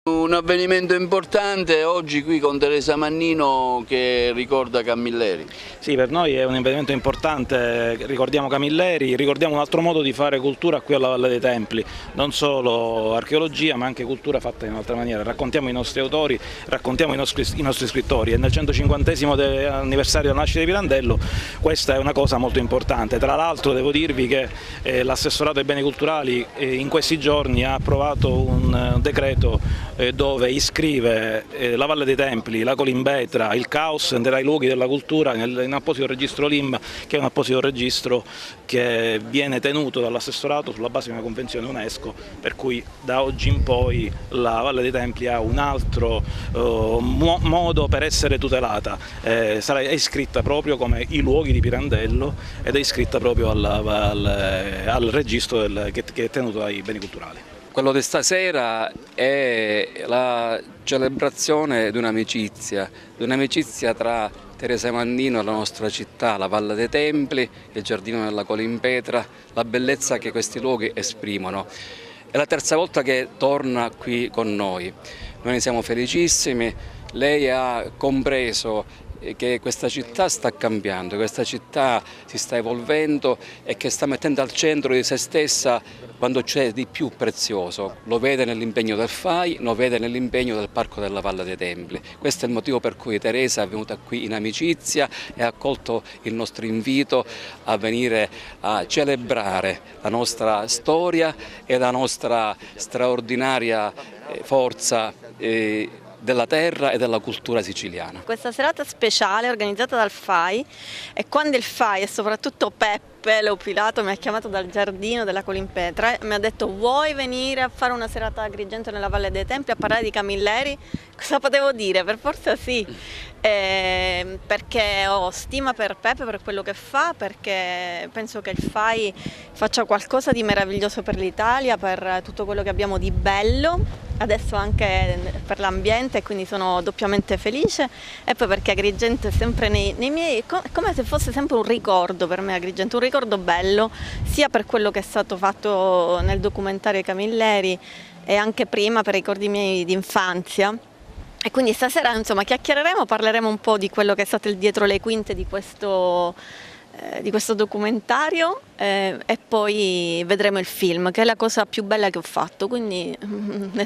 Un avvenimento importante oggi qui con Teresa Mannino che ricorda Camilleri. Sì, per noi è un avvenimento importante, ricordiamo Camilleri, ricordiamo un altro modo di fare cultura qui alla Valle dei Templi, non solo archeologia ma anche cultura fatta in un'altra maniera, raccontiamo i nostri autori, raccontiamo i nostri scrittori e nel 150° anniversario della nascita di Pirandello questa è una cosa molto importante. Tra l'altro devo dirvi che l'assessorato ai beni culturali in questi giorni ha approvato un decreto dove iscrive la Valle dei Templi, la Colimbetra, il Caos tra i luoghi della cultura in apposito registro LIM, che è un apposito registro che viene tenuto dall'assessorato sulla base di una convenzione UNESCO, per cui da oggi in poi la Valle dei Templi ha un altro modo per essere tutelata, è iscritta proprio come i luoghi di Pirandello ed è iscritta proprio al registro che è tenuto dai beni culturali. Quello di stasera è la celebrazione di un'amicizia tra Teresa Mannino e la nostra città, la Valle dei Templi, il Giardino della Colimpetra, la bellezza che questi luoghi esprimono. È la terza volta che torna qui con noi. Noi ne siamo felicissimi, lei ha compreso che questa città sta cambiando, questa città si sta evolvendo e che sta mettendo al centro di se stessa quando c'è di più prezioso. Lo vede nell'impegno del FAI, lo vede nell'impegno del Parco della Valle dei Templi. Questo è il motivo per cui Teresa è venuta qui in amicizia e ha accolto il nostro invito a venire a celebrare la nostra storia e la nostra straordinaria forza della terra e della cultura siciliana. Questa serata speciale organizzata dal FAI e quando il FAI e soprattutto Peppe Leopilato mi ha chiamato dal giardino della Colimpetra e mi ha detto: vuoi venire a fare una serata a Agrigento nella Valle dei Templi a parlare di Camilleri? Cosa potevo dire? Per forza sì, perché ho stima per Peppe, per quello che fa, perché penso che il FAI faccia qualcosa di meraviglioso per l'Italia, per tutto quello che abbiamo di bello, adesso anche per l'ambiente, quindi sono doppiamente felice, e poi perché Agrigento è sempre nei miei, come se fosse sempre un ricordo per me Agrigento, un ricordo bello, sia per quello che è stato fatto nel documentario Camilleri e anche prima per i ricordi miei di infanzia. E quindi stasera insomma chiacchiereremo, parleremo un po' di quello che è stato il dietro le quinte di questo documentario e poi vedremo il film, che è la cosa più bella che ho fatto, quindi ne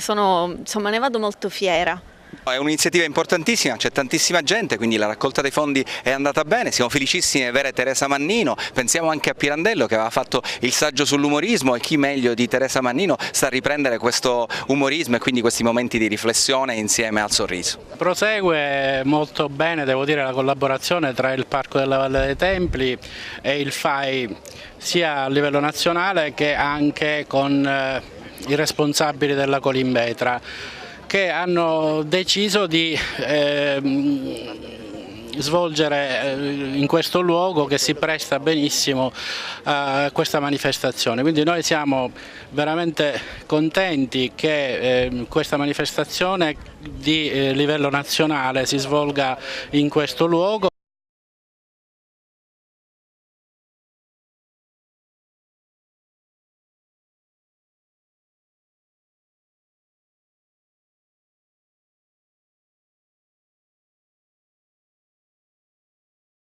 vado molto fiera. È un'iniziativa importantissima, c'è tantissima gente, quindi la raccolta dei fondi è andata bene, siamo felicissimi di avere Teresa Mannino, pensiamo anche a Pirandello che aveva fatto il saggio sull'umorismo e chi meglio di Teresa Mannino sa riprendere questo umorismo e quindi questi momenti di riflessione insieme al sorriso. Prosegue molto bene, devo dire, la collaborazione tra il Parco della Valle dei Templi e il FAI, sia a livello nazionale che anche con i responsabili della Colimbetra, che hanno deciso di svolgere in questo luogo che si presta benissimo a questa manifestazione. Quindi noi siamo veramente contenti che questa manifestazione di livello nazionale si svolga in questo luogo.